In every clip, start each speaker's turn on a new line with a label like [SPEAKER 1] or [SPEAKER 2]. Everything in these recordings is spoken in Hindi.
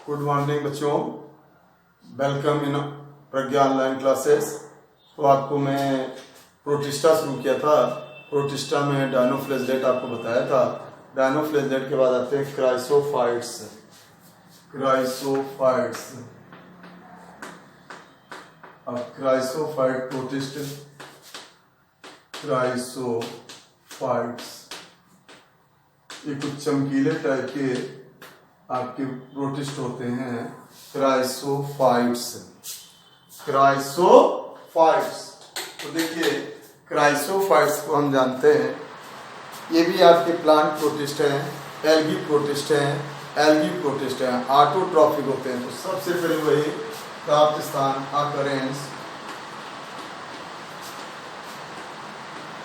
[SPEAKER 1] गुड मॉर्निंग बच्चों, welcome in Pragya online classes. तो आपको मैं प्रोटिस्टा शुरू किया था। प्रोटिस्टा में डायनोफ्लेजेलेट आपको बताया था। डायनोफ्लेजेलेट के बाद आते हैं क्राइसोफाइट्स। अब क्राइसोफाइट प्रोटिस्ट, क्राइसोफाइट्स ये कुछ चमकीले टाइप के आपके प्रोटिस्ट होते हैं। क्राइसोफाइट्स तो देखिए, क्राइसोफाइट्स को हम जानते हैं, ये भी आपके प्लांट प्रोटिस्ट हैं, एल्गी प्रोटिस्ट हैं, ऑटोट्रॉफिक होते हैं। तो सबसे पहले वही प्राप्त स्थान, ऑकरेंस,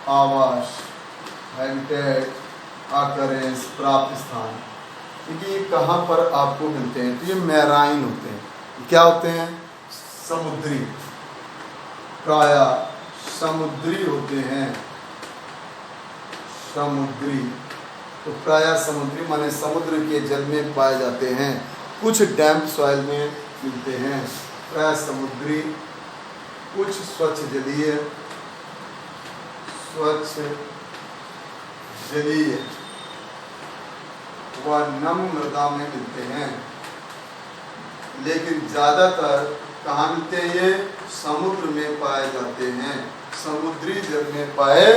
[SPEAKER 1] आवास, हैबिटेट, ऑकरेंस, प्राप्त स्थान। ये कहाँ पर आपको मिलते हैं? तो ये मैराइन होते हैं। क्या होते हैं? समुद्री, प्रायः समुद्री होते हैं। समुद्री तो प्रायः समुद्री माने समुद्र के जल में पाए जाते हैं। कुछ डैम्प सॉइल में मिलते हैं। प्रायः समुद्री, कुछ स्वच्छ जलीय व नम मृदा में मिलते हैं। लेकिन ज़्यादातर कहाँ मिलते हैं? ये समुद्र में पाए जाते हैं, समुद्री जल में पाए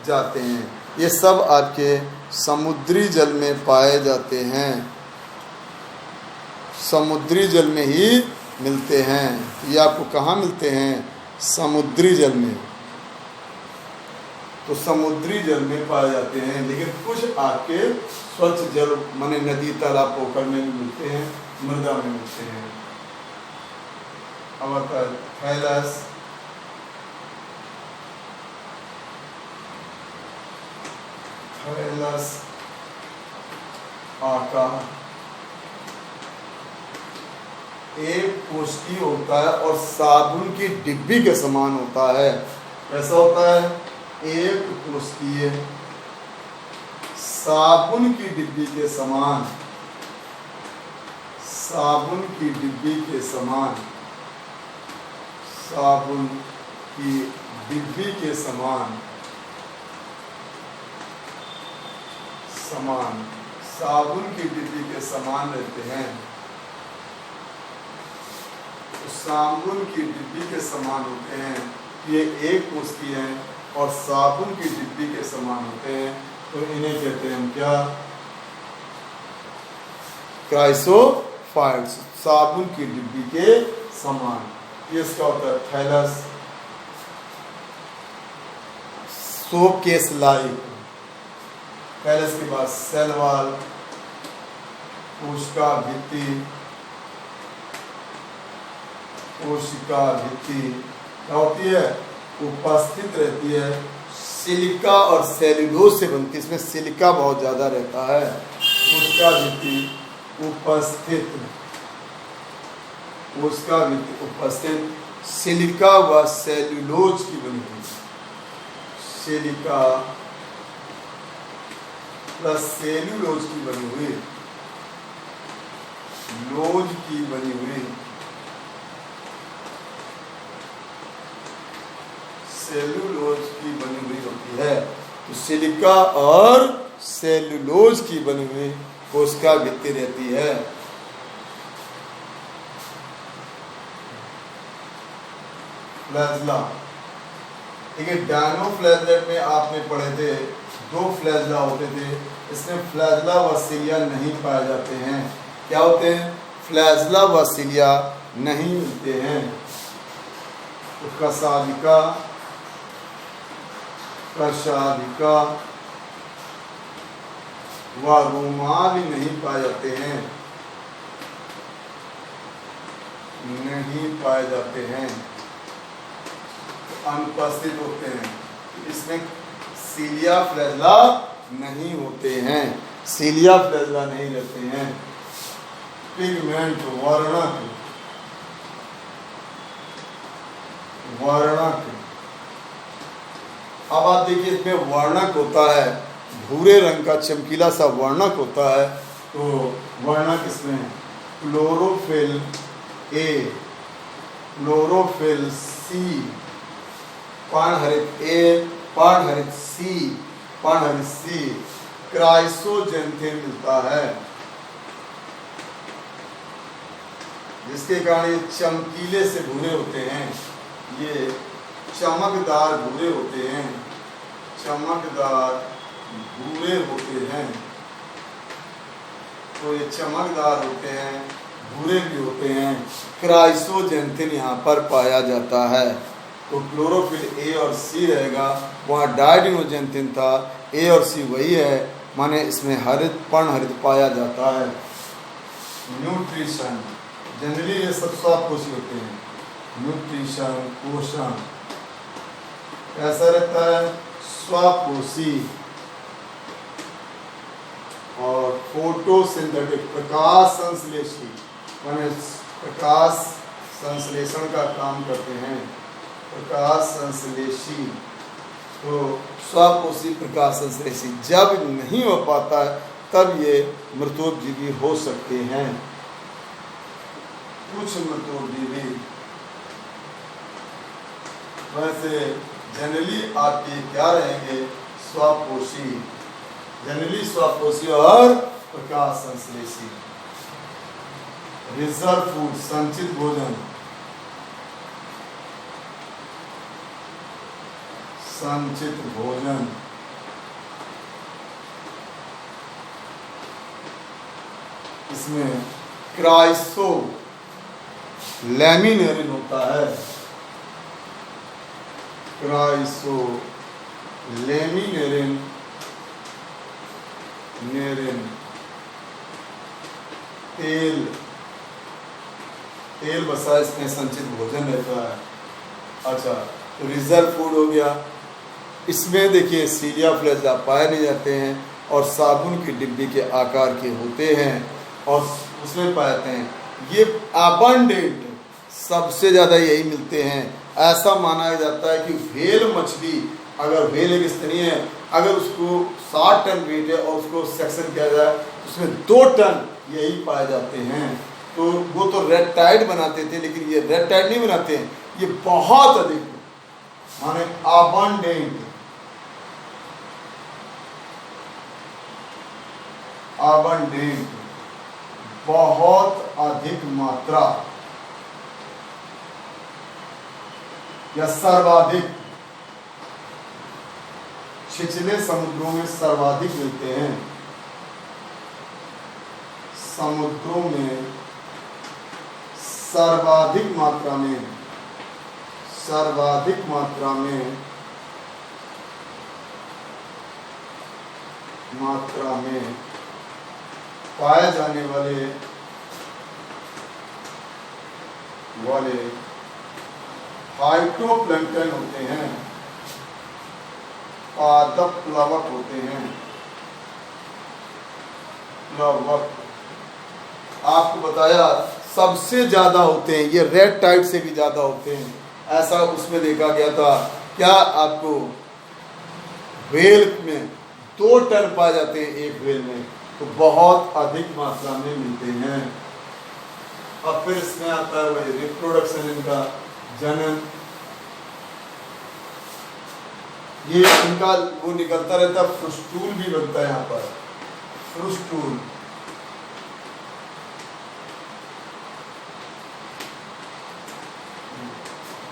[SPEAKER 1] जाते हैं। ये सब आपके समुद्री जल में पाए जाते हैं, समुद्री जल में ही मिलते हैं। ये आपको कहाँ मिलते हैं? समुद्री जल में। तो समुद्री जल में पाए जाते हैं, लेकिन कुछ आपके स्वच्छ जल माने नदी, तालाब, पोखर में भी मिलते हैं, मृदा में मिलते हैं। अब आता है थैलस, आकार एक कोष्ठी होता है और साबुन की डिब्बी के समान होता है। कैसा होता है? एक कोष्ठीय साबुन की डिब्बी के समान, साबुन की डिब्बी के समान, साबुन की डिब्बी के समान, साबुन की डिब्बी के समान रहते हैं। तो साबुन की डिब्बी के समान होते हैं। ये एक कोष्ठी है और साबुन की डिब्बी के समान होते हैं। तो इन्हें कहते हैं हम क्या? क्राइसोफाइट्स, साबुन की डिब्बी के समान। ये इसका होता है थैलस। सोप केस लाइक, थैलस के बाद सेल वॉल, कोशिका भित्ति क्या होती है? उपस्थित रहती है। सिलिका और सेल्यूलोज से बनती है, इसमें सिलिका बहुत ज़्यादा रहता है। कोशिका भित्ति उपस्थित, सिलिका व सेल्यूलोज की बनी हुई, सिलिका प्लस सेल्यूलोज की बनी हुई, लोज की बनी हुई, सेल्यूलोज की बनी हुई होती है। तो सिलिका और सेल्यूलोज की बनी हुई कोशिका भित्ति रहती है। फ्लैजला, ठीक है। डायनोफ्लेजेलेट में आपने पढ़े थे, दो फ्लैजला होते थे। इसमें फ्लैजला व सिलिया नहीं पाए जाते हैं। क्या होते हैं? फ्लैजला व सिलिया नहीं मिलते हैं। तो कशादिका व रोमा भी नहीं पाए जाते हैं, अनुपस्थित होते हैं। इसमें सीलिया फ्लैजला नहीं होते हैं, सीलिया फ्लैजला नहीं रहते हैं। पिगमेंट, वर्णक। अब आप देखिए, इसमें वर्णक होता है, भूरे रंग का चमकीला सा वर्णक होता है। तो वर्णक इसमें क्लोरोफिल ए, क्लोरोफिल सी, पर्णहरित ए, पर्णहरित सी, पर्णहरित सी, क्राइसोजेंथिन मिलता है, जिसके कारण ये चमकीले से भूरे होते हैं, ये चमकदार भूरे होते हैं, चमकदार भूरे होते हैं। तो ये चमकदार होते हैं, भूरे भी होते हैं। क्राइसोजेंथिन यहाँ पर पाया जाता है। तो क्लोरोफिल ए और सी रहेगा, वहाँ डायडिनोजेंथिन था, ए और सी वही है, माने इसमें हरित पर्णहरित पाया जाता है। न्यूट्रिशन, जनरली ये सब स्वापोषी होते हैं। न्यूट्रिशन, पोषण कैसा रहता है? स्वापोषी। और फोटोसिंथेटिक, प्रकाश संश्लेषी, माने प्रकाश संश्लेषण का काम करते हैं, प्रकाश संश्लेषी। तो स्वापोषी, प्रकाश संश्लेषी। जब नहीं हो पाता तब ये मृतोपजीवी हो सकते हैं, कुछ मृतोपजीवी। वैसे जनरली आपके क्या रहेंगे? स्वापोषी, जनरली स्वापोषी और प्रकाश संश्लेषी। रिजर्व फूड, संचित भोजन, संचित भोजन। इसमें क्राइसो लैमिनेरिन होता है, क्राइसो लैमिनेरिन, तेल, तेल बसा इसमें संचित भोजन रहता है। अच्छा, तो रिजर्व फूड हो गया। इसमें देखिए सीलिया फ्लैजिला पाए नहीं जाते हैं और साबुन की डिब्बी के आकार के होते हैं और उसमें पाए जाते हैं। ये अबंडेंट, सबसे ज़्यादा यही मिलते हैं। ऐसा माना जाता है कि व्हेल मछली, अगर व्हेल एक स्तनीय है, अगर उसको 60 टन वेट है और उसको सेक्शन किया जाए तो उसमें 2 टन यही पाए जाते हैं। तो वो तो रेड टाइड बनाते थे, लेकिन ये रेड टाइड नहीं बनाते हैं, ये बहुत अधिक माने अबंडेंट, अबंडेंट, बहुत अधिक मात्रा या सर्वाधिक, छिछले समुद्रों में सर्वाधिक मिलते हैं। समुद्रों में सर्वाधिक मात्रा में, सर्वाधिक मात्रा में, मात्रा में पाए जाने वाले फाइटोप्लैंक्टन होते हैं, पादप प्लवक होते हैं, प्लवक। आपको बताया सबसे ज्यादा होते हैं, ये रेड टाइड से भी ज्यादा होते हैं, ऐसा उसमें देखा गया था। क्या आपको व्हेल में 2 टन पाए जाते हैं एक व्हेल में, तो बहुत अधिक मात्रा में मिलते हैं। अब फिर इसमें आता है वही रिप्रोडक्शन, इनका जनन, ये इनका वो निकलता रहता है, फ्रुस्टूल भी बनता है यहाँ पर, फ्रुस्टूल।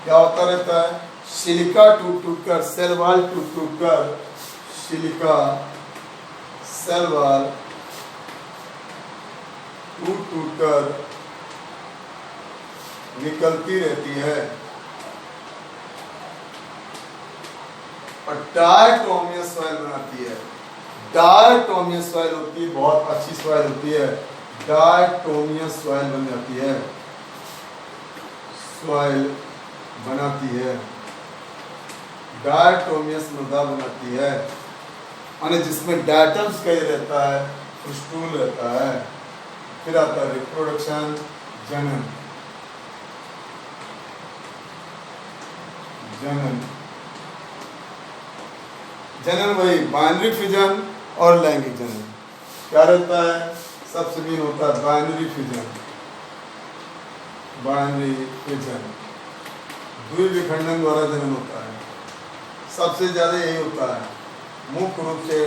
[SPEAKER 1] क्या होता रहता है? सिलिका टूट टूट कर, सेल वॉल टूट टूट कर, सिलिका सेल वॉल टूट टूट कर निकलती रहती है और डायटोमियस सॉइल बनाती है। डायटोमियस सॉइल होती है, बहुत अच्छी सॉइल होती है, डायटोमियस सॉइल बन जाती है, सॉइल बनाती है, डायटोमियस मृदा बनाती है, माने जिसमें डायटम्स कहीं रहता है, फ्रुस्टूल रहता है। फिर आता है रिप्रोडक्शन, जनन, जनन, जनन वही बाइनरी फिजन और लैंगिक जनन। क्या रहता है? सबसे मेन होता है बाइनरी फिजन, बाइनरी फिजन, द्विविखंडन द्वारा जन्म होता है। सबसे ज़्यादा यही होता है, मुख्य रूप से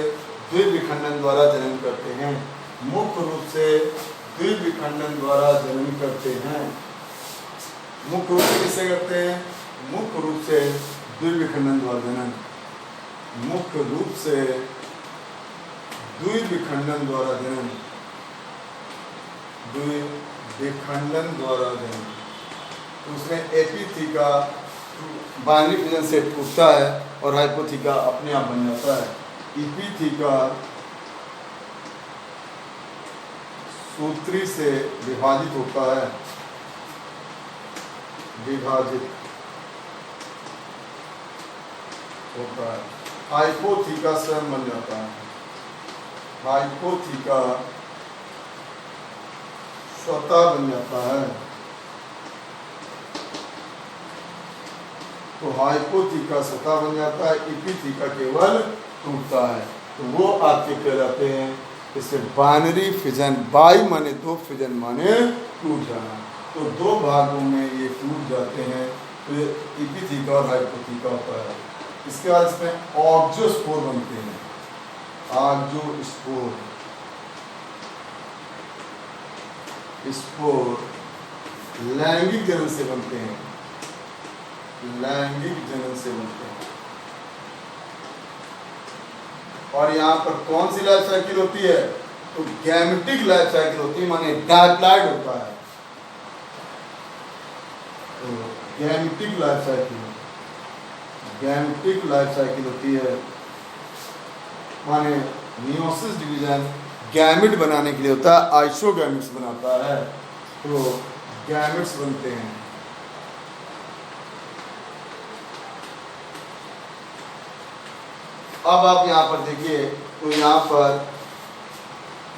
[SPEAKER 1] द्विविखंडन द्वारा जन्म करते हैं, मुख्य रूप से द्विविखंडन द्वारा जन्म करते हैं। मुख्य रूप से किससे करते हैं? मुख्य रूप से द्विविखंडन द्वारा जन्म, मुख्य रूप से द्विविखंडन द्वारा जन्म, द्विविखंडन द्वारा जन्म। तो उसमें एपीथीका बाइनरी फिजन से टूटता है और हाइपोथीका अपने आप बन जाता है। एपीथीका सूत्री से विभाजित होता है, विभाजित होता है। हाइपोथीका स्वयं बन जाता है, हाइपोथीका स्वतः बन जाता है। तो हाइपोथीका स्वतः बन जाता है, एपीथीका केवल टूटता है। तो वो आपके कहलाते हैं इसे बाइनरी फिजन। बाई माने दो, फिजन माने टूट जाना। तो दो भागों में ये टूट जाते हैं, तो ये एपीथीका और हाइपोथीका होता है। इसके बाद इसमें ऑक्जोस्पोर बनते हैं, ऑक्जोस्पोर, स्पोर लैंगिक जनन से बनते हैं, लैंगिक जनन से बनते हैं। और यहाँ पर कौन सी लाइफ साइकिल होती है? तो गैमेटिक लाइफ साइकिल होती है, माने डायप्लॉइड होता है। तो gametic life cycle, gametic life cycle होती है, माने मियोसिस डिवीजन गैमेट बनाने के लिए होता है, आइसोगैमेट्स बनाता है। तो गैमेट्स बनते हैं। अब आप यहाँ पर देखिए, तो यहाँ पर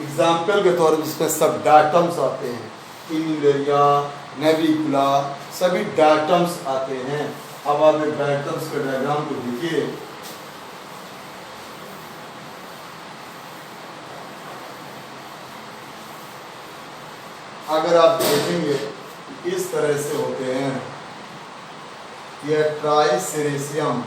[SPEAKER 1] एग्जाम्पल के तौर पर इसमें सब डायटम्स आते हैं, इन्यूलेरिया, नेविकुला, सभी डायटम्स आते हैं। अब आप एक डायटम्स के डायग्राम को देखिए। अगर आप देखेंगे इस तरह से होते हैं, यह ट्राइसेरेशियम,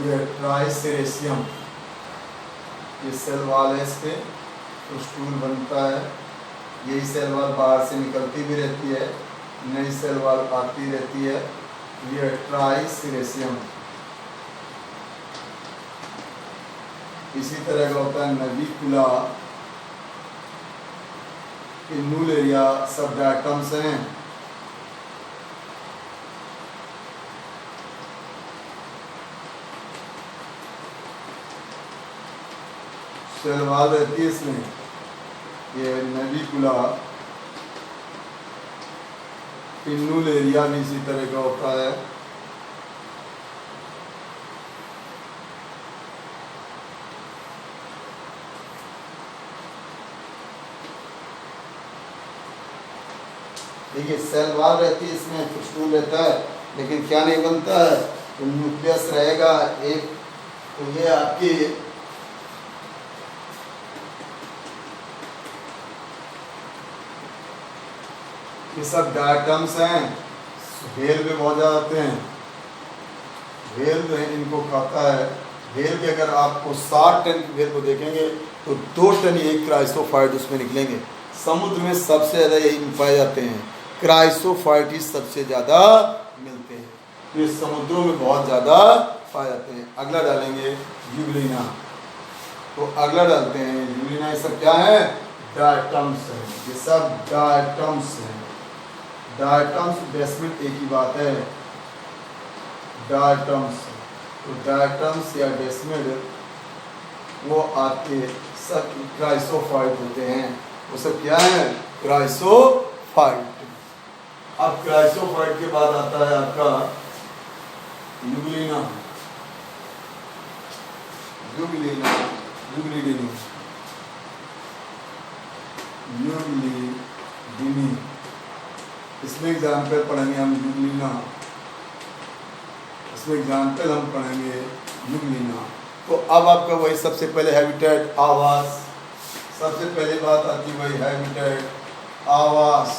[SPEAKER 1] ये ट्राइसेरेशियम, ये सेल वाल है, इस पे तो स्टूल बनता है। यही सेल वाल बाहर से निकलती भी रहती है, नई सेल वाल आती रहती है। ये ट्राइसेरेशियम। इसी तरह का होता है नेविकुला, इन्यूलेरिया, सब डायटम्स हैं। सेल वाल रहती है इसमें। ये नेविकुला, इन्यूलेरिया भी इसी तरह का होता है। देखिए सेल वाल रहती है इसमें, स्टूल रहता है, लेकिन क्या नहीं बनता है? तो न्यूक्लियस रहेगा एक। तो ये आपकी ये सब डायटम्स हैं। व्हेल भी बहुत ज़्यादा आते हैं, व्हेल जो है इनको खाता है। व्हेल के अगर आपको 60 टन की व्हेल को देखेंगे तो 2 टन एक क्राइसोफाइट उसमें निकलेंगे। समुद्र में सबसे ज़्यादा यही पाए जाते हैं, क्राइसोफाइटिस सबसे ज़्यादा मिलते हैं। तो ये समुद्रों में बहुत ज़्यादा पाए जाते हैं। अगला डालेंगे यूग्लिना। तो अगला डालते हैं यूग्लिना। ये सब क्या है? डायटम्स है, ये सब डायटम्स हैं। डायटम्स डेसिमल एक ही बात है, डायटम्स। तो डायटम्स या डेसिमल वो आपके सब क्राइसोफाइट होते हैं। वो सब क्या है? क्राइसोफाइट। अब क्राइसोफाइट के बाद आता है आपका यूग्लिना, यूग्लिना, यूग्लिडिनी, यूग्लिडिनी। इसमें एग्जाम्पल पढ़ेंगे हम यूग्लिना, इसमें एग्जाम्पल हम पढ़ेंगे यूग्लिना। तो अब आपका वही सबसे पहले हैबिटेट आवास, सबसे पहले बात आती वही हैबिटेट आवास।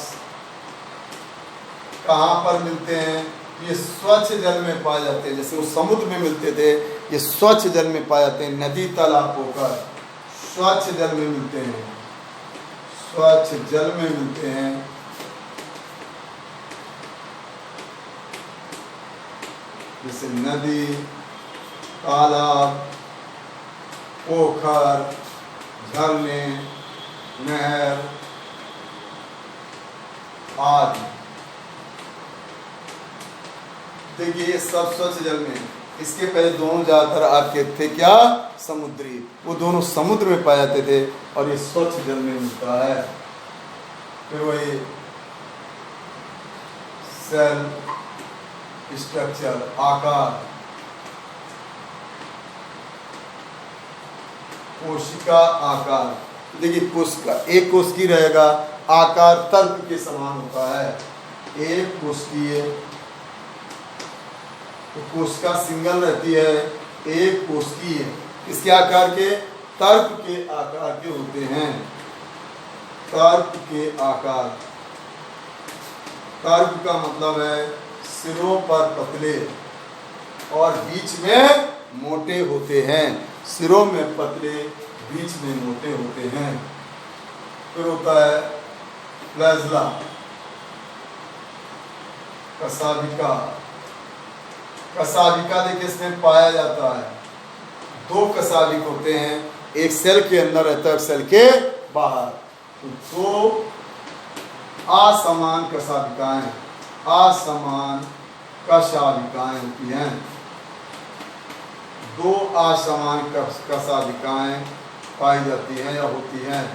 [SPEAKER 1] कहाँ पर मिलते हैं? ये स्वच्छ जल में पाए जाते हैं, जैसे वो समुद्र में मिलते थे, ये स्वच्छ जल में पाए जाते हैं, नदी तालाब होकर स्वच्छ जल में मिलते हैं, स्वच्छ जल में मिलते हैं। जैसे नदी, तालाब, पोखर, झरने, नहर आदि। देखिए ये सब स्वच्छ जल में। इसके पहले दोनों ज़्यादातर आपके थे क्या? समुद्री, वो दोनों समुद्र में पाए जाते थे और ये स्वच्छ जल में मिलता है। फिर वही सेल स्ट्रक्चर, आकार, कोशिका आकार। देखिए कोशिका एक कोशिकीय रहेगा, आकार तर्क के समान होता है। एक कोशिकीय तो कोशिका सिंगल रहती है, एक कोशिकीय इसके आकार के? तर्क के आकार के होते हैं, तर्क के आकार। तर्क का मतलब है सिरों पर पतले और बीच में मोटे होते हैं, सिरों में पतले, बीच में मोटे होते हैं। फिर होता है फ्लैजला, कसाविका। कसाविका देखिए इसमें पाया जाता है, दो कसाविक होते हैं, एक सेल के अंदर रहता है, एक सेल के बाहर। तो दो असमान कसाविकाएं, असमान कसाविकाएं होती हैं, दो असमान कसाविकाएं पाई जाती हैं या होती हैं।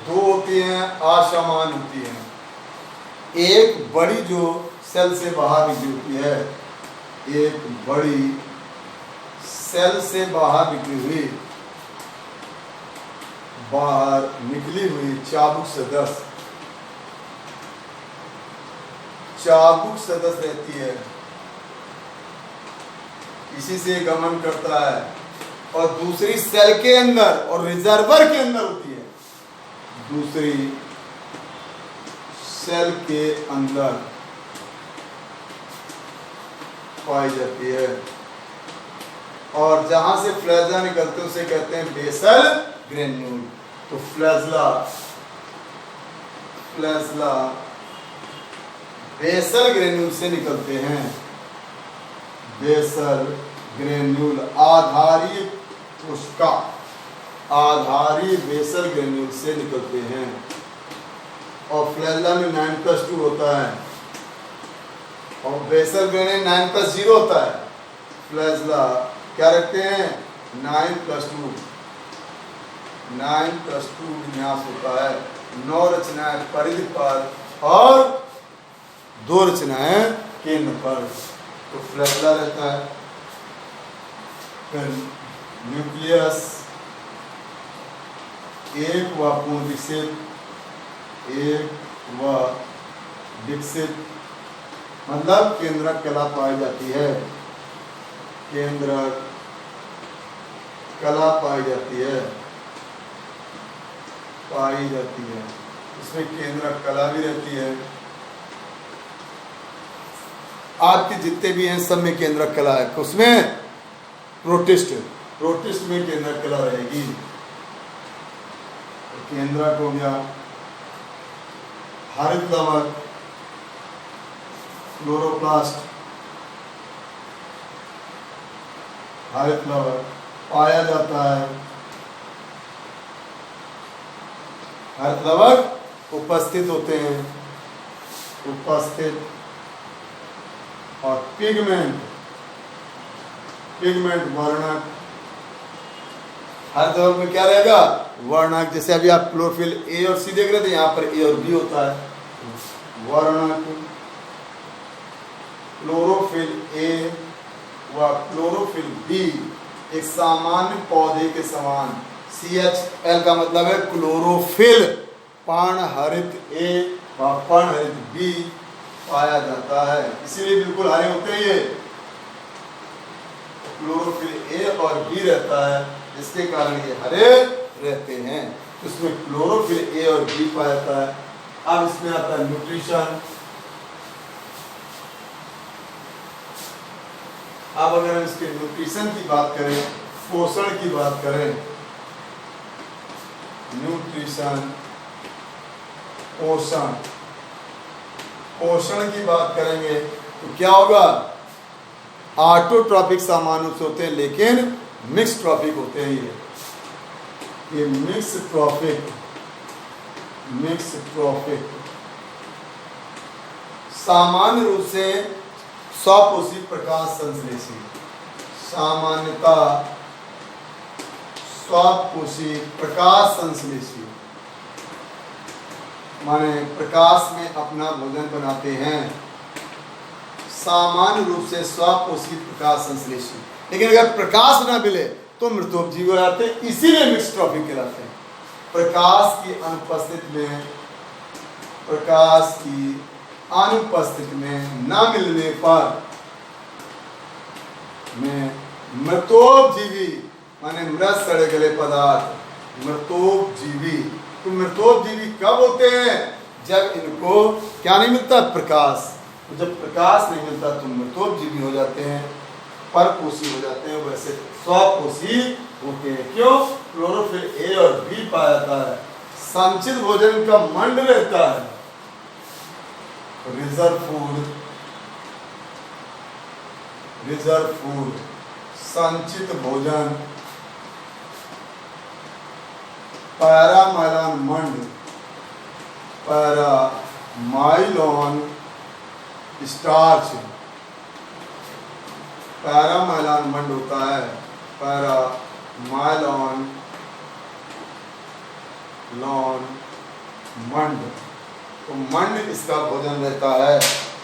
[SPEAKER 1] दो होती हैं, असमान होती हैं। एक बड़ी जो सेल से बाहर निकली होती है, एक बड़ी सेल से बाहर निकली हुई, बाहर निकली हुई चाबुक सदस्य, चाबुक सदस्य रहती है, इसी से गमन करता है। और दूसरी सेल के अंदर और रिजर्वर के अंदर होती है, दूसरी सेल के अंदर पाई जाती है। और जहां से फ्लैजला निकलते हैं उसे कहते हैं बेसल ग्रेन्यूल। तो फ्लैजला, फ्लैजला बेसल ग्रेन्यूल से निकलते हैं, बेसल ग्रेन्यूल आधारी कोशिका, आधारी बेसल ग्रेन्यूल से निकलते हैं। और फ्लैजला में 9+2 होता है और बेसल ग्रेन्यूल 9+0 होता है। फ्लैजला क्या रखते हैं? 9+2, 9+2 विन्यास होता है। 9 रचनाएं परिधि पर और 2 रचनाएं केंद्र पर। तो फ्लैजला रहता है। फिर न्यूक्लियस, एक व पूर्ण विकसित, एक व विकसित मतलब केंद्रक कला पाई जाती है, केंद्रक कला पाई जाती है, पाई जाती है। इसमें केंद्रक कला भी रहती है। आपके जितने भी हैं सब में केंद्रक कला है। उसमें प्रोटिस्ट, प्रोटिस्ट में केंद्रक कला रहेगी। तो केंद्रक हो गया, हरित लवक, क्लोरोप्लास्ट, हरित लवक पाया जाता है। हरित लवक उपस्थित होते हैं, उपस्थित। और पिगमेंट, पिगमेंट वर्णक हर दौर में क्या रहेगा, वर्णक। जैसे अभी आप क्लोरोफिल ए और सी देख रहे थे, यहाँ पर ए और बी होता है, वर्णक। क्लोरोफिल ए व क्लोरोफिल बी एक सामान्य पौधे के समान, CHL का मतलब है क्लोरोफिल, पर्णहरित ए व पर्णहरित बी पाया जाता है, इसीलिए बिल्कुल हरे होते हैं ये। क्लोरोफिल ए और बी रहता है, इसके कारण ये हरे रहते हैं। इसमें क्लोरोफिल ए और बी पाया जाता है। अब इसमें आता है न्यूट्रिशन। अब अगर हम इसके न्यूट्रिशन की बात करें, पोषण की बात करें, न्यूट्रिशन पोषण, पोषण की बात करेंगे तो क्या होगा, ऑटोट्रॉपिक सामान्य रूप से होते हैं, लेकिन मिक्स ट्रॉपिक होते हैं। ये मिक्स ट्रॉपिक, मिक्स ट्रॉपिक सामान्य रूप से स्वपोषी प्रकाश संश्लेषी, सामान्यता स्वपोषी प्रकाश संश्लेषी, माने प्रकाश में अपना भोजन बनाते हैं, सामान्य रूप से स्वपोषी प्रकाश संश्लेषी। लेकिन अगर प्रकाश ना मिले तो मृतोपजीवी हो जाते हैं, इसीलिए मिक्स ट्रॉपिक कहलाते हैं। प्रकाश की अनुपस्थिति में, प्रकाश की अनुपस्थिति में न मिलने पर में मृतोपजीवी माने मृत सड़े गले पदार्थ, मृतोपजीवी। तो मृतोपजीवी कब होते हैं, जब इनको क्या नहीं मिलता, प्रकाश। तो जब प्रकाश नहीं मिलता तो मृतोपजीवी हो जाते हैं, परपोषी हो जाते हैं, वैसे स्वपोषी होते हैं। क्यों, क्लोरोफिल ए और बी पाया जाता है, संचित भोजन का मंड रहता है, रिजर्व फूड, रिजर्व फूड, संचित भोजन, पैरामाइलॉन मंड, पैरामाइलॉन स्टार्च, पैरामाइलॉन मंड होता है, पैरामाइलॉन मंड। तो मंड इसका भोजन रहता है,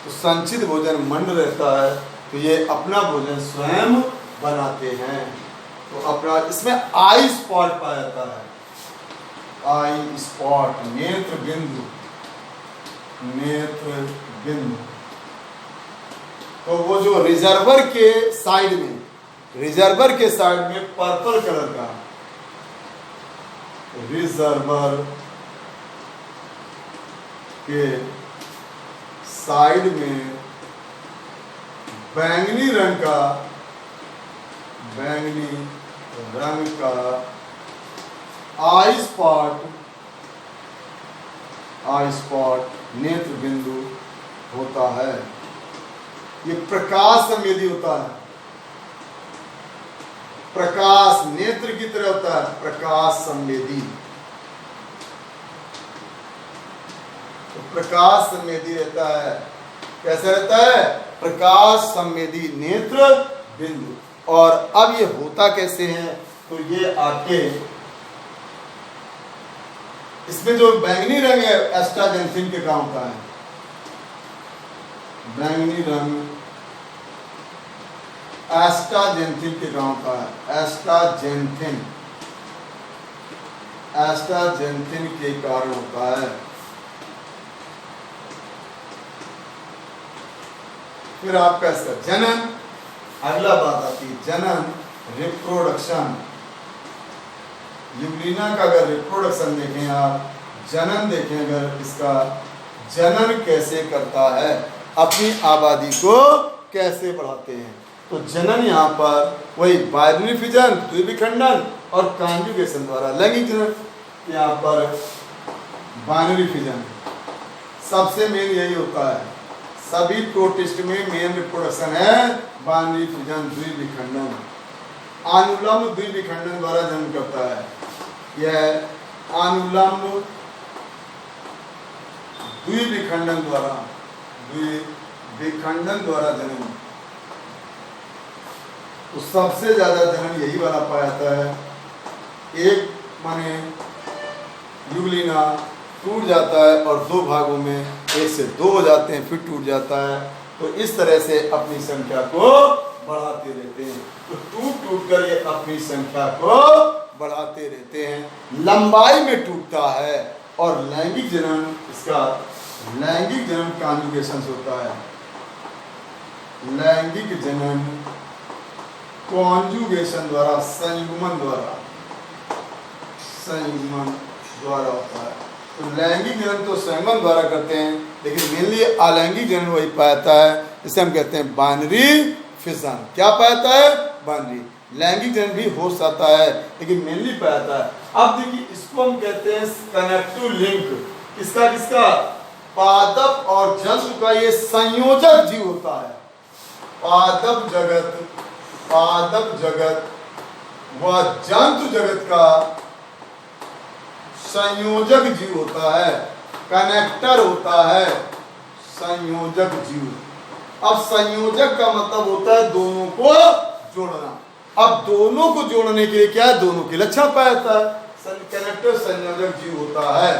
[SPEAKER 1] तो संचित भोजन मंड रहता है, तो ये अपना भोजन स्वयं बनाते हैं। तो अपना इसमें आई स्पॉट पाया जाता है, आई स्पॉट, नेत्र बिंदु, नेत्र बिंदु। तो वो जो रिजर्वर के साइड में, रिजर्वर के साइड में पर्पल कलर का, रिजर्वर के साइड में बैंगनी रंग का, बैंगनी रंग का आई स्पॉट, आई स्पॉट नेत्र बिंदु होता है। ये प्रकाश संवेदी होता है, प्रकाश नेत्र की तरह होता है, प्रकाश संवेदी। तो प्रकाश संवेदी रहता है, कैसे रहता है, प्रकाश संवेदी नेत्र बिंदु। और अब ये होता कैसे है, तो ये आके इसमें जो बैंगनी रंग है एस्टाजेंथिन के काम का है, बैंगनी रंग एस्टाजेंथिन के गांव का है, एस्टाजेंथिन, एस्टाजेंथिन के कारण होता है। फिर आपका इसका जनन, अगला बात आती है जनन, रिप्रोडक्शन। यूग्लिना का अगर रिप्रोडक्शन देखें आप, जनन देखें अगर, इसका जनन कैसे करता है, अपनी आबादी को कैसे बढ़ाते हैं। तो जनन यहाँ पर वही बाइनरी फिजन, द्विविखंडन और कॉन्जुगेशन द्वारा, लैंगिक जनन यहाँ पर बाइनरी फिजन सबसे मेन यही होता है। सभी प्रोटिस्ट में मेन रिप्रोडक्शन है बाइनरी फिजन, द्विविखंडन। अनुलंब द्विविखंडन द्वारा जन्म करता है, यह अनुलंब द्विविखंडन द्वारा, द्विविखंडन द्वारा जन्म। तो सबसे ज्यादा जनन यही वाला पाया जाता है, एक माने यूग्लिना टूट जाता है और दो भागों में 1 से 2 हो जाते हैं, फिर टूट जाता है। तो इस तरह से अपनी संख्या को बढ़ाते रहते हैं। तो टूट कर ये अपनी संख्या को बढ़ाते रहते हैं। लंबाई में टूटता है और लैंगिक जनन, इसका लैंगिक जनन कॉन्जुगेशन होता है। लैंगिक जनन कॉन्जुगेशन द्वारा, संयुग्मन द्वारा होता है। तो लैंगिक जनन तो संयुग्मन द्वारा करते हैं, लेकिन मेनली अलैंगिक जनन वही पाता है, इसे हम कहते हैं बाइनरी फिशन। क्या पाता है? बाइनरी। लैंगिक जनन भी हो सकता है, लेकिन मेनली पाता है। अब देखिए, इसको हम कहते हैं कनेक्टिव लिंक। किसका किसका? पादप और जंतु का ये संयोजक जीव होता है। पादप जगत व जंतु जगत का संयोजक जीव होता है, कनेक्टर होता है, संयोजक जीव। अब संयोजक का मतलब होता है दोनों को जोड़ना। अब दोनों को जोड़ने के लिए क्या है? दोनों के लक्षण पाया जाता है। कनेक्टर संयोजक जीव होता है।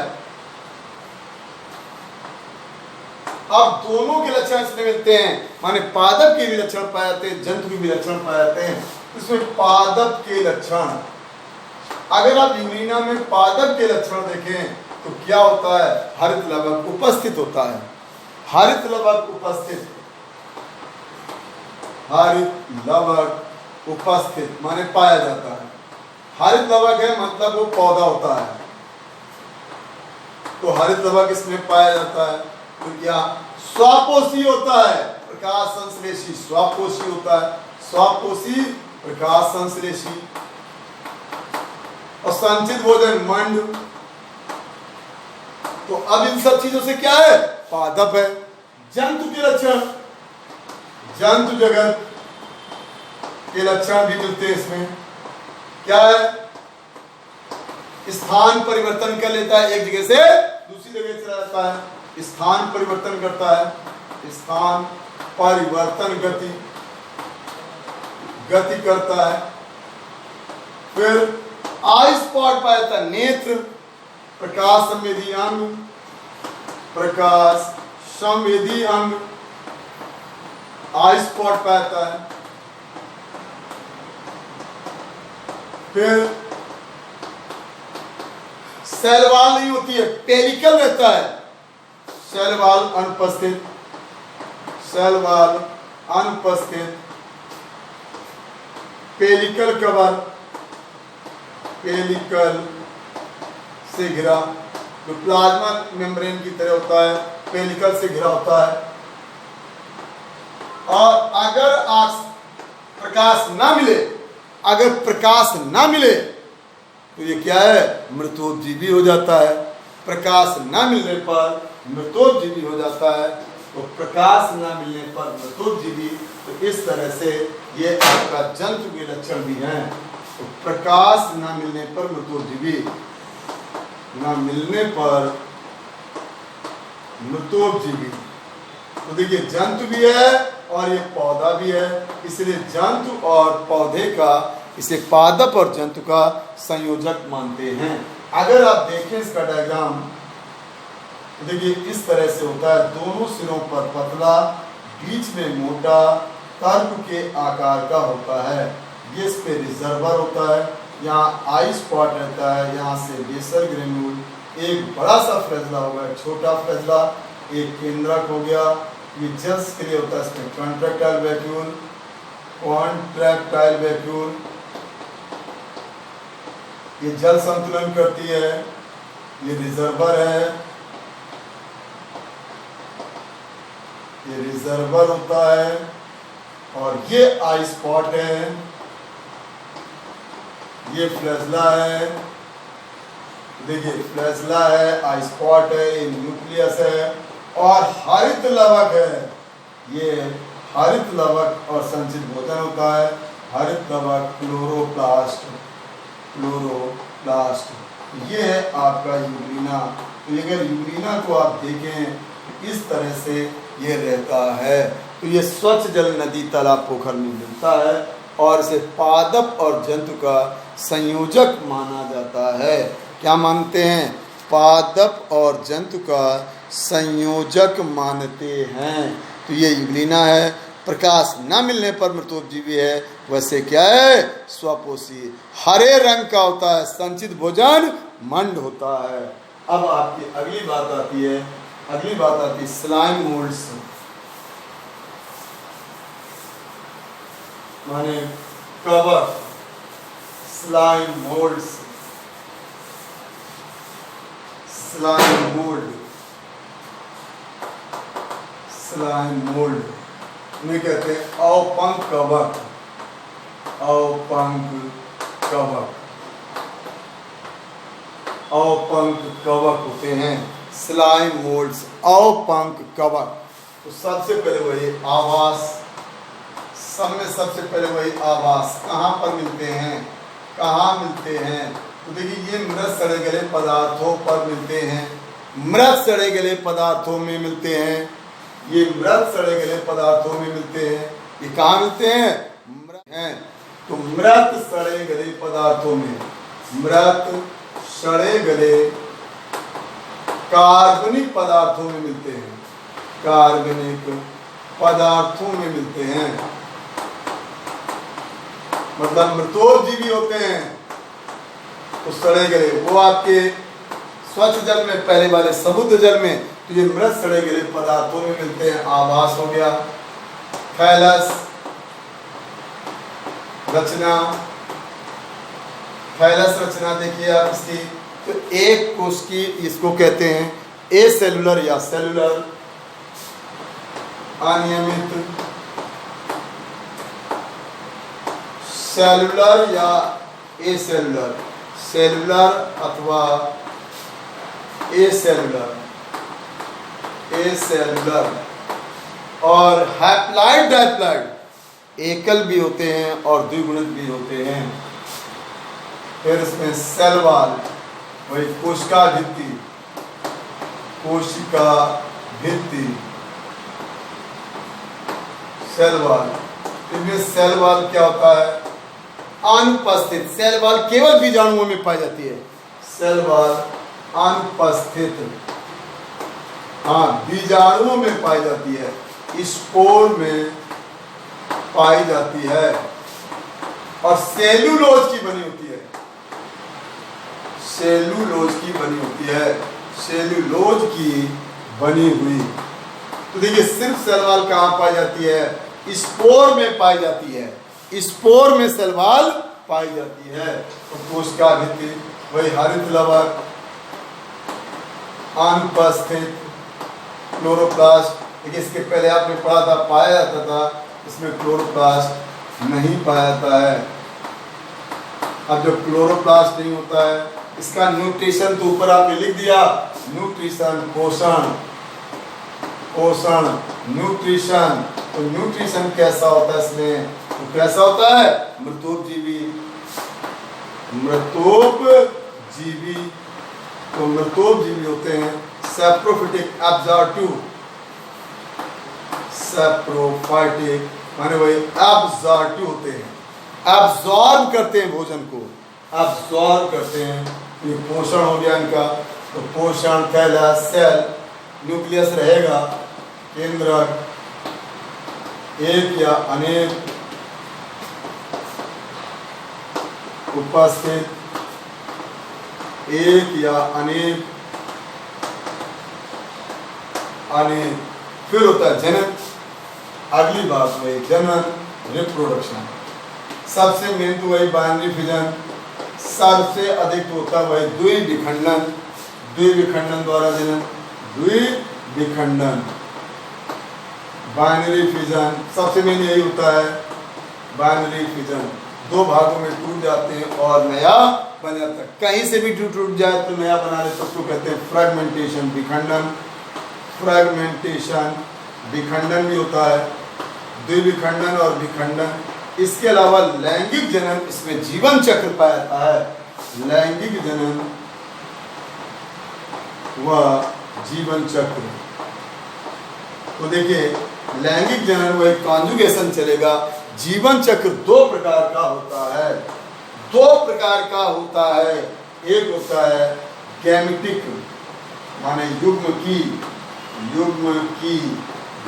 [SPEAKER 1] अब दोनों के लक्षण इसमें मिलते हैं, माने पादप के भी लक्षण पाए जाते हैं, जंतु के भी लक्षण पाए जाते हैं। इसमें पादप के लक्षण, अगर आप यूग्लिना में पादप के लक्षण देखें तो क्या होता है? हरित लवक उपस्थित होता है। हरित लवक उपस्थित, हरित लवक उपस्थित माने पाया जाता है। हरित लवक है मतलब वो पौधा होता है, तो हरित लवक इसमें पाया जाता है। तो क्या? स्वापोषी होता है, प्रकाश संश्लेषी स्वापोषी होता है, स्वापोषी प्रकाश संश्लेषी। और संचित भोजन मंड। तो अब इन सब चीजों से क्या है? पादप है। जंतु के लक्षण, जंतु जगत के लक्षण भी मिलते हैं इसमें। क्या है? स्थान परिवर्तन कर लेता है, एक जगह से दूसरी जगह चला जाता है। स्थान परिवर्तन करता है, स्थान परिवर्तन गति करता है। फिर आई स्पॉट पाया जाता है, नेत्र, प्रकाश संवेदी अंग, प्रकाश संवेदी अंग, आई स्पॉट पाया जाता है। फिर सेल वॉल नहीं होती है, पेरिकल रहता है। सेल वॉल अनुपस्थित, सेल वॉल अनुपस्थित। पेलिकल कवर, पेलिकल से घिरा, जो प्लाज्मा मेम्ब्रेन की तरह होता है, पेलिकल से घिरा होता है। और अगर प्रकाश ना मिले, अगर प्रकाश ना मिले तो ये क्या है? मृतोपजीवी हो जाता है। प्रकाश ना मिलने पर मृतोपजीवी हो जाता है। तो प्रकाश ना मिलने पर मृतोपजीवी। तो इस तरह से ये आपका जंतु के लक्षण भी हैं। तो प्रकाश ना मिलने पर मृतोपजीवी, ना मिलने पर मृतोपजीवी। तो देखिए, जंतु भी है और ये पौधा भी है, इसलिए जंतु और पौधे का, इसे पादप और जंतु का संयोजक मानते हैं। अगर आप देखें इसका डायग्राम, तो देखिए इस तरह से होता है। दोनों सिरों पर पतला, बीच में मोटा, तर्क के आकार का होता है। ये इस पे रिजर्वर होता है, यहाँ आई स्पॉट रहता है, यहाँ से बेसल ग्रेन्यूल, एक बड़ा सा फ्लैजला होगा, एक छोटा फ्लैजला, एक केंद्रक हो गया। ये जल्स के लिए होता है, इसमें कॉन्ट्रैक्टाइल वैक्यूल, कॉन्ट्रैक्टाइल वैक्यूल, ये जल संतुलन करती है। ये रिजर्वर है, ये रिजर्वर होता है। और ये आई स्पॉट है, ये फ्लैजला है। देखिए, फ्लैजला है, आई स्पॉट है, ये न्यूक्लियस है। और हरित लवक है, ये हरित लवक और संचित भोजन होता है। हरित लवक, क्लोरोप्लास्ट, क्लोरोप्लास्ट। ये है आपका यूग्लिना। तो अगर यूग्लिना को आप देखें इस तरह से ये रहता है। तो ये स्वच्छ जल नदी, तालाब, पोखर में मिलता है। और इसे पादप और जंतु का संयोजक माना जाता है। क्या मानते हैं? पादप और जंतु का संयोजक मानते हैं। तो ये यूग्लिना है। प्रकाश न मिलने पर मृतोपजीवी है। वैसे क्या है? स्वपोषी, हरे रंग का होता है, संचित भोजन मंड होता है। अब आपकी अगली बात आती है स्लाइम मोल्ड्स, माने कवक, slime moulds, slime mould, slime mould में कहते हैं अवपंक कवक, अवपंक कवक, अवपंक कवक होते हैं स्लाइम मोल्ड्स, अवपंक कवक। तो सबसे पहले वही आवास, सब में सबसे पहले वही आवास कहाँ पर मिलते हैं? कहाँ मिलते हैं? तो देखिए ये मृत सड़े गले पदार्थों पर मिलते हैं, मृत सड़े गले पदार्थों में मिलते हैं, ये मृत सड़े गले पदार्थों में मिलते हैं। ये कहाँ मिलते हैं? मृत हैं। तो मृत सड़े गले पदार्थों में, मृत सड़े गले कार्बनिक पदार्थों में मिलते हैं, कार्बनिक पदार्थों में मिलते हैं, मतलब मृतोपजीवी होते हैं। तो सड़े गले वो आपके स्वच्छ जल में, पहले वाले समुद्र जल में, तो ये मृत सड़े गले पदार्थों में मिलते हैं। आवास हो गया, थैलस रचना, थैलस रचना देखिए आप इसकी, तो एक कोश की, इसको कहते हैं ए सेलुलर या सेलुलर, अनियमित सेलुलर या ए सेलुलर, सेलुलर अथवा ए सेलुलर, ए सेलुलर। और हैप्लॉइड डाइप्लॉइड, एकल भी होते हैं और द्विगुणित भी होते हैं। फिर इसमें सेल वॉल, वही कोशिका भित्ति, कोशिका भित्ति, सेल वॉल। इसमें सेल वॉल क्या होता है? अनुपस्थित, सेल वॉल केवल बीजाणुओं में पाई जाती है, सेल वॉल अनुपस्थित, हाँ बीजाणुओं में पाई जाती है, स्पोर में पाई जाती है और सेल्यूलोज की बनी होती है, सेल्यूलोज की बनी होती है, सेल्यूलोज की बनी हुई। तो देखिए सिर्फ सेल वॉल कहाँ पाई जाती है? स्पोर में पाई जाती है, स्पोर में सेल वॉल पाई जाती है। तो कोशिका भित्ति, वही हरित लवक, अनुपस्थित, क्लोरोप्लास्ट। देखिए इसके पहले आपने पढ़ा था पाया जाता था, इसमें क्लोरोप्लास्ट नहीं पाया जाता है। अब जब क्लोरोप्लास्ट नहीं होता है, इसका न्यूट्रिशन तो ऊपर आपने लिख दिया, न्यूट्रिशन पोषण, पोषण न्यूट्रिशन। तो न्यूट्रिशन कैसा होता है इसमें? तो कैसा होता है? मृतोपजीवी, मृतोपजीवी। तो मृतोपजीवी होते हैं सैप्रोफिटिक, एब्जॉर्टिव, सैप्रोफाइटिक माने वही एब्जॉर्टिव होते हैं, एब्जॉर्ब करते हैं भोजन को, एब्जॉर्ब करते हैं। ये पोषण हो गया इनका। तो पोषण, थैलस, सेल, न्यूक्लियस रहेगा, केंद्रक, एक या अनेक उपस्थित, एक या अनेक, अनेक। फिर होता है जनन। अगली बात वही जनन, रिप्रोडक्शन। सबसे मेन तो वही बाइनरी फिजन, सबसे अधिक होता है वही द्विविखंडन, द्विविखंडन द्वारा जनन, द्विविखंडन, बाइनरी फिजन। सबसे मेन यही होता है बाइनरी फिजन, दो भागों में टूट जाते हैं और नया बन जाता है। कहीं से भी टूट जाए तो नया बना ले तो उसको कहते हैं फ्रेगमेंटेशन, विखंडन, फ्रेगमेंटेशन। विखंडन भी होता है, द्विविखंडन और विखंडन। इसके अलावा लैंगिक जनन, इसमें जीवन चक्र पाया जाता है। लैंगिक जनन व जीवन चक्र। तो देखिए लैंगिक जनन वही कॉन्जुगेशन चलेगा, जीवन चक्र दो प्रकार का होता है, दो प्रकार का होता है। एक होता है गैमेटिक माने युग्म की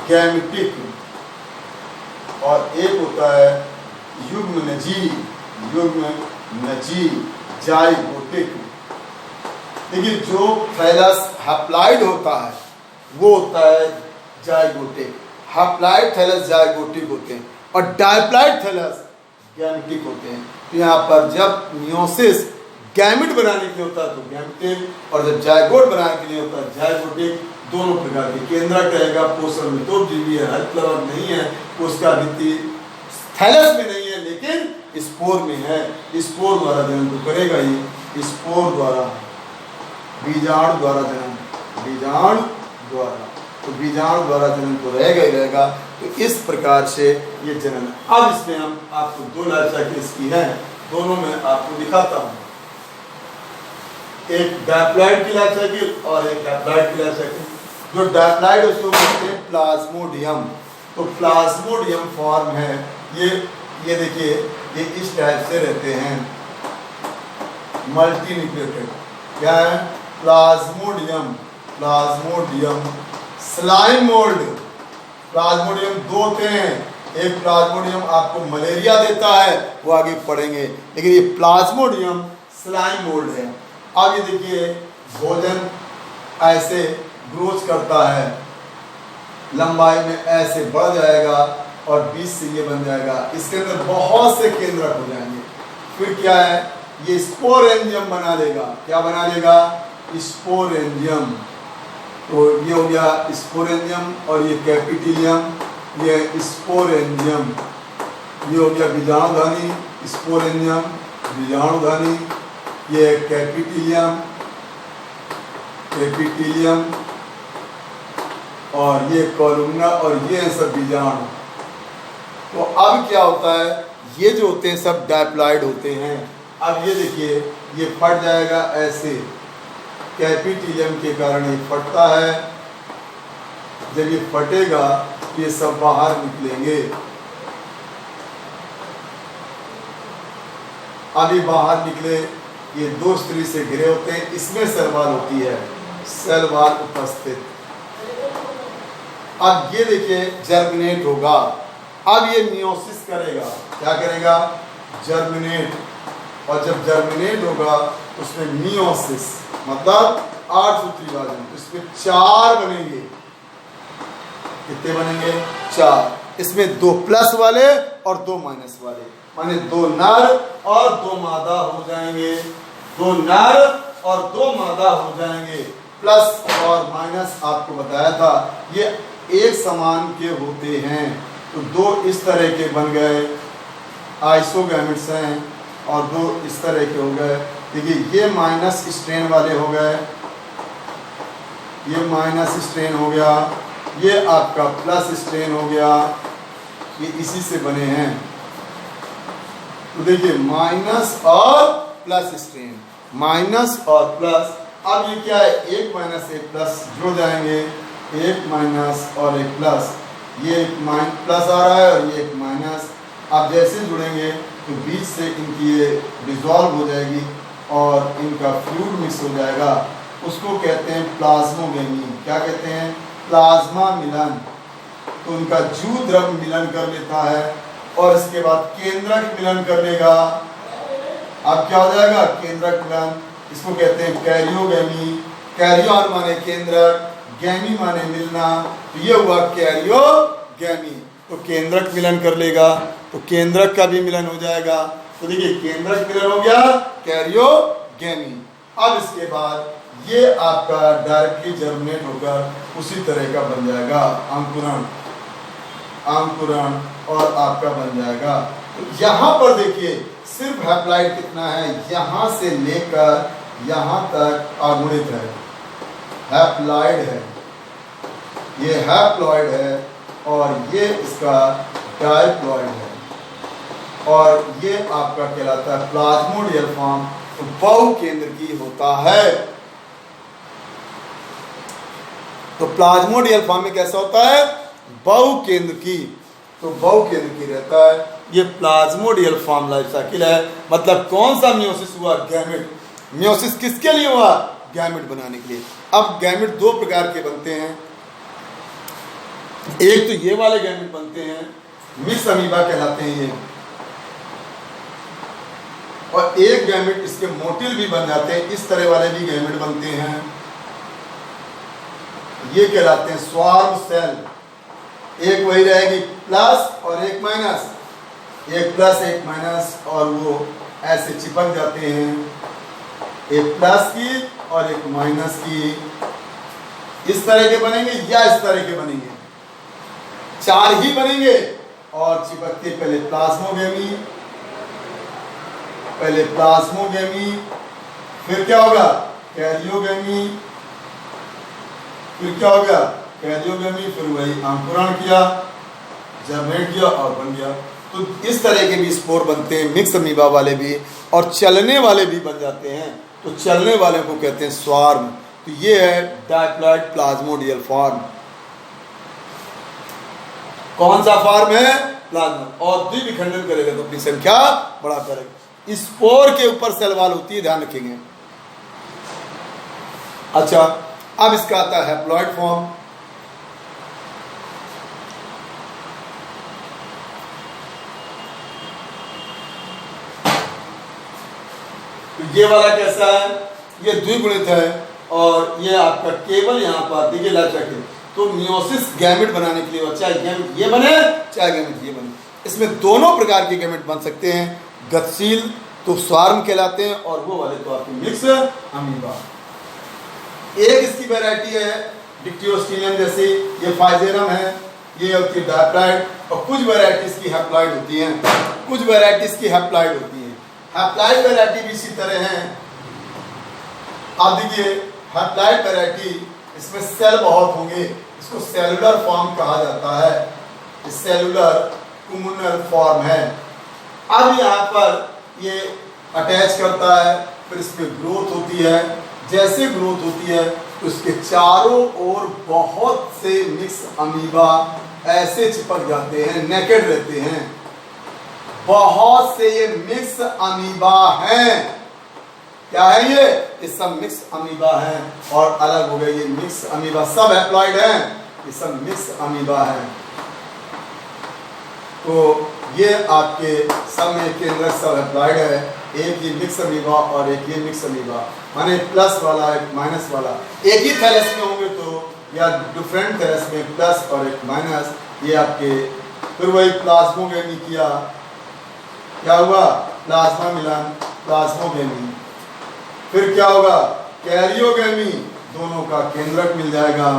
[SPEAKER 1] गैमेटिक, और एक होता है युग्मनजी जाइगोटिक। देखिए जो थैलस हैप्लॉइड होता है वो होता है जाइगोटिक, हैप्लॉइड थैलस जाइगोटिक होते हैं, और डायप्लॉइड थैलस गैमेटिक होते हैं। तो यहाँ पर जब मियोसिस गैमेट बनाने के लिए होता है तो गैमेटिक, और जब जाइगोट बनाने के लिए होता है जाइगोटिक। दोनों प्रकार के केंद्रक रहेगा, पोषण में तो जीवी है, हरितलवक नहीं है, उसका भित्ति थैलस में नहीं है लेकिन स्पोर में है। स्पोर द्वारा जन्म तो करेगा ये, स्पोर द्वारा बीजाणु द्वारा जन्म, बीजाणु द्वारा, तो बीजाणु द्वारा जन्म तो रहेगा ही रहेगा। तो इस प्रकार से ये जन्म। अब इसमें हम आपको दो लाइफ साइकिल्स की हैं, दोनों में आपको दिखाता हूँ, एक डायप्लॉइड की लाइफ साइकिल और एक हैप्लॉइड की लाइफ साइकिल। जो डायप्लॉइड उसको कहते हैं प्लाज्मोडियम। तो प्लाज्मोडियम फॉर्म है ये देखिए, ये इस टाइप से रहते हैं, मल्टी न्यूक्लियोटाइड। क्या है? Plasmodium, slime mould. प्लाज्मोडियम दो होते हैं, एक प्लाज्मोडियम आपको मलेरिया देता है, वो आगे पढ़ेंगे, लेकिन ये प्लाज्मोडियम स्लाइम मोल्ड है। अब ये देखिए भोजन ऐसे ग्रोथ करता है, लंबाई में ऐसे बढ़ जाएगा और बीच से ये बन जाएगा, इसके अंदर बहुत से केंद्रक हो जाएंगे। फिर क्या है? ये स्पोरेंजियम बना लेगा। क्या बना लेगा? स्पोरेंजियम। तो ये हो गया स्पोरेंजियम, और ये कैपिटिलियम, ये स्पोरेंजियम। ये हो गया बीजाणुधानी, स्पोरेंजियम बीजाणुधानी, ये कैपिटिलियम, और ये कॉलुमना, और ये सब बीजाणु। तो अब क्या होता है? ये जो होते हैं सब डायप्लॉइड होते हैं। अब ये देखिए ये फट जाएगा ऐसे, कैपिटिलियम के कारण ये फटता है। जब ये फटेगा ये सब बाहर निकलेंगे। अभी बाहर निकले, ये दो स्त्री से घिरे होते हैं, इसमें सेल वॉल होती है, सेल वॉल उपस्थित। अब ये देखिए जर्मिनेट होगा। अब ये मियोसिस करेगा। क्या करेगा? जर्मिनेट। और जब जर्मिनेट होगा उसमें मियोसिस मतलब 8 सूत्री विभाजन, इसमें 4 बनेंगे। कितने बनेंगे? 4। इसमें 2 प्लस वाले और 2 माइनस वाले, माने 2 नर और 2 मादा हो जाएंगे। 2 नर और 2 मादा हो जाएंगे। प्लस और माइनस आपको बताया था ये एक समान के होते हैं। तो 2 इस तरह के बन गए, आइसोगैमेट्स हैं, और 2 इस तरह के हो गए। देखिए ये माइनस स्ट्रेन वाले हो गए, ये माइनस स्ट्रेन हो गया, ये आपका प्लस स्ट्रेन हो गया, ये इसी से बने हैं। तो देखिए माइनस और प्लस स्ट्रेन, माइनस और प्लस। अब ये क्या है? 1 माइनस 1 प्लस जुड़ जाएंगे, 1 माइनस और 1 प्लस, ये एक प्लस आ रहा है और ये एक माइनस। आप जैसे जुड़ेंगे तो बीच से इनकी ये डिसॉल्व हो जाएगी और इनका फ्लूइड मिक्स हो जाएगा। उसको कहते हैं प्लाज्मोगेमी। क्या कहते हैं? प्लाज्मा मिलन। तो उनका जू द्रव मिलन कर लेता है और इसके बाद केंद्रक मिलन कर लेगा। अब क्या हो जाएगा? केंद्रक मिलन। इसको कहते हैं कैरियोगेमी। कैरियोन माने केंद्रक, गैमी माने मिलना, तो ये हुआ कैरियोगेमी। तो केंद्रक मिलन कर लेगा, तो केंद्रक का भी मिलन हो जाएगा। तो देखिए केंद्रक मिलन हो गया, कैरियोगेमी। अब इसके बाद ये आपका डायरेक्टली जर्मिनेट होकर उसी तरह का बन जाएगा, अंकुरण और आपका बन जाएगा। तो यहाँ पर देखिए सिर्फ हैप्लॉइड कितना है, यहाँ से लेकर यहाँ तक अगुणित है, हैप्लॉइड है, ये हैप्लॉइड है, और ये इसका डायप्लॉइड है, और ये आपका कहलाता है प्लाज्मोडियल फॉर्म। तो बहुकेंद्रकी होता है। तो प्लाज्मोडियल फॉर्म में कैसा होता है? बहुकेंद्रकी। तो बहुकेंद्रकी रहता है। ये प्लाज्मोडियल फॉर्म लाइफ साइकिल है। मतलब कौन सा मियोसिस हुआ? गैमेट। मियोसिस किसके लिए हुआ? गैमेट बनाने के लिए। अब गैमेट दो प्रकार के बनते हैं, एक तो ये वाले गैमेट बनते हैं, मिक्स अमीबा कहलाते हैं ये, और एक गैमेट इसके मोटिल भी बन जाते हैं, इस तरह वाले भी गैमेट बनते हैं, ये कहलाते हैं स्वार्म सेल। एक वही रहेगी प्लस और एक माइनस, एक प्लस एक माइनस, और वो ऐसे चिपक जाते हैं, एक प्लस की और एक माइनस की, इस तरह के बनेंगे या इस तरह के बनेंगे, चार ही बनेंगे। और चिपकते पहले प्लाज्मोगेमी, पहले प्लाज्मोगेमी, फिर क्या होगा? कैरियोगेमी, फिर क्या होगा? कैरियोगेमी, फिर वही अंकुरण किया, जर्मिनेट किया और बन गया। तो इस तरह के भी स्पोर बनते हैं, मिक्स अमीबा वाले भी, और चलने वाले भी बन जाते हैं। तो चलने वाले को कहते हैं स्वार्म। तो ये है डायप्लॉइड प्लाज्मोडियल फॉर्म। कौन सा फॉर्म है? प्लाज्मा। और द्विविखंडन करेगा तो अपनी संख्या बढ़ा करेगा। स्पोर के ऊपर सेल वॉल होती है, ध्यान रखेंगे। अच्छा, अब इसका आता है हैप्लॉइड फॉर्म। तो ये वाला कैसा है? ये द्विगुणित है, और ये आपका केवल यहाँ पर देखिए लाइफ साइकिल। तो मियोसिस गैमेट बनाने के लिए, चाहे गैमेट ये बने चाहे गैमेट ये बने, इसमें दोनों प्रकार के गैमेट बन सकते हैं। गतिशील तो स्वार्म कहलाते हैं, और वो वाले तो आपके मिक्स अमीबा। एक इसकी वैरायटी है डिक्टियोस्टीलियम जैसे, ये फाइजेरम है, ये होती है डायप्लॉइड, और कुछ वैरायटीज की हैप्लॉइड होती हैं, कुछ वैरायटीज की हैप्लॉइड होती हैं। हैप्लॉइड वैरायटी भी इसी तरह है। आप देखिए हैप्लॉइड वैरायटी, इसमें सेल बहुत होंगे, इसको सेलुलर फॉर्म कहा जाता है, सेलुलर कम्युनल फॉर्म है। अब यहाँ पर ये अटैच करता है, फिर इसमें ग्रोथ होती है, जैसे ग्रोथ होती है तो इसके चारों ओर बहुत से मिक्स अमीबा ऐसे चिपक जाते हैं, नेकेड रहते हैं। बहुत से ये मिक्स अमीबा हैं। क्या है ये सब मिक्स अमीबा हैं, और अलग हो गए ये मिक्स अमीबा, सब हैप्लॉइड हैं, ये सब मिक्स अमीबा हैं। तो ये आपके सब में केंद्रक सब हैप्लॉइड है, एक ही मिक्स अमीबा और एक ये मिक्स अमीबा, माने प्लस वाला एक माइनस वाला। एक ही थैलेस में होंगे तो, या डिफरेंट थैलेस में प्लस और एक माइनस, ये आपके। फिर वही प्लाज्मोगेमी किया, क्या हुआ? प्लाज्मा मिलन, प्लाज्मोगेमी। फिर क्या होगा? कैरियोगेमी, दोनों का केंद्रक मिल जाएगा,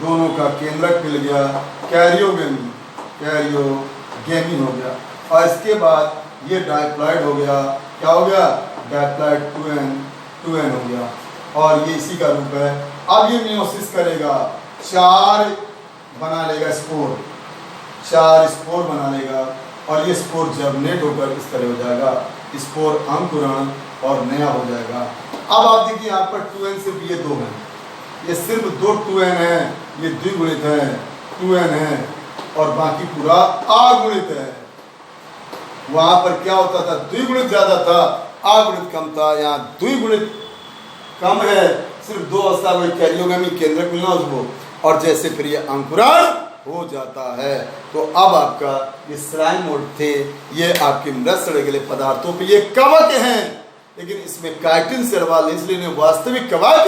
[SPEAKER 1] दोनों का केंद्रक मिल गया, कैरियोगेमी, कैरियोगेमी हो गया। और इसके बाद ये डायप्लॉइड हो गया, क्या हो गया? डायप्लॉइड 2n हो गया, और ये इसी का रूप है। अब ये मियोसिस करेगा, 4 बना लेगा स्पोर, 4 स्पोर बना लेगा, और ये स्पोर जर्मिनेट होकर इस तरह हो जाएगा, स्पोर अंकुरण और नया हो जाएगा। अब आप देखिए यहाँ पर 2n सिर्फ ये 2 हैं, ये सिर्फ 2 2n है, ये द्विगुणित है 2n है, और बाकी पूरा अगुणित है। वहां पर क्या होता था? द्विगुणित ज्यादा था, अगुणित कम था। यहाँ द्विगुणित कम है, सिर्फ 2 अवस्था, वही कैरियोगेमी, केंद्रक मिलना उसको, और जैसे फिर ये अंकुरण हो जाता है। तो अब आपका ये स्लाइम मोड थे, ये आपके मृत सड़े पदार्थों पे ये कवक हैं, लेकिन इसमें काइटिन सेल वॉल, इसलिए इन्हें वास्तविक कवक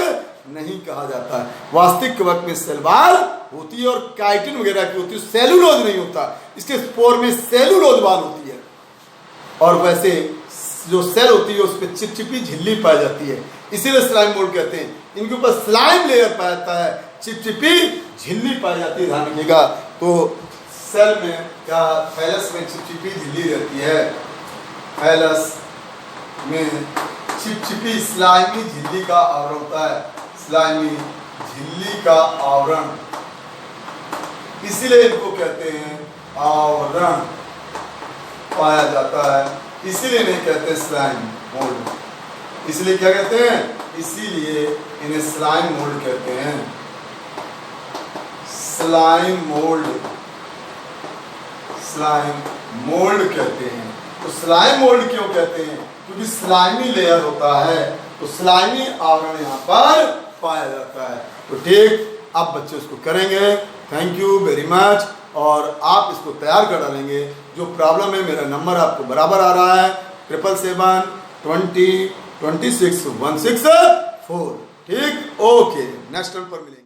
[SPEAKER 1] नहीं कहा जाता है। वास्तविक कवक में सेल वॉल होती है और काइटिन वगैरह की होती है, सेलुलोज नहीं होता। इसके स्पोर में सेलुलोज वॉल होती है, और वैसे जो सेल होती है उस पर चिपचिपी झिल्ली पाई जाती है, इसीलिए स्लाइम मोल्ड कहते हैं। इनके ऊपर स्लाइम लेयर पाया जाता है, चिपचिपी झिल्ली पाई जाती है, ध्यान रखिएगा। तो सेल में क्या, थैलस में चिपचिपी झिल्ली रहती है, थैलस में चिपचिपी स्लाइमी झिल्ली का आवरण होता है, स्लाइमी झिल्ली का आवरण, इसीलिए इनको कहते हैं आवरण पाया जाता है, इसीलिए नहीं कहते स्लाइम मोल्ड। इसलिए क्या कहते हैं? इसीलिए इन्हें स्लाइम मोल्ड कहते हैं, स्लाइम मोल्ड, स्लाइम मोल्ड कहते हैं। तो स्लाइम मोल्ड क्यों कहते हैं? क्योंकि स्लाइमी लेयर होता है, तो स्लाइमी आवरण यहाँ पर पाया जाता है। तो ठीक, अब बच्चे उसको करेंगे। Thank you very much. और आप इसको तैयार कर डालेंगे। जो प्रॉब्लम है, मेरा नंबर आपको बराबर आ रहा है 777 20 26 164। ठीक, ओके, नेक्स्ट टाइम पर मिलेंगे।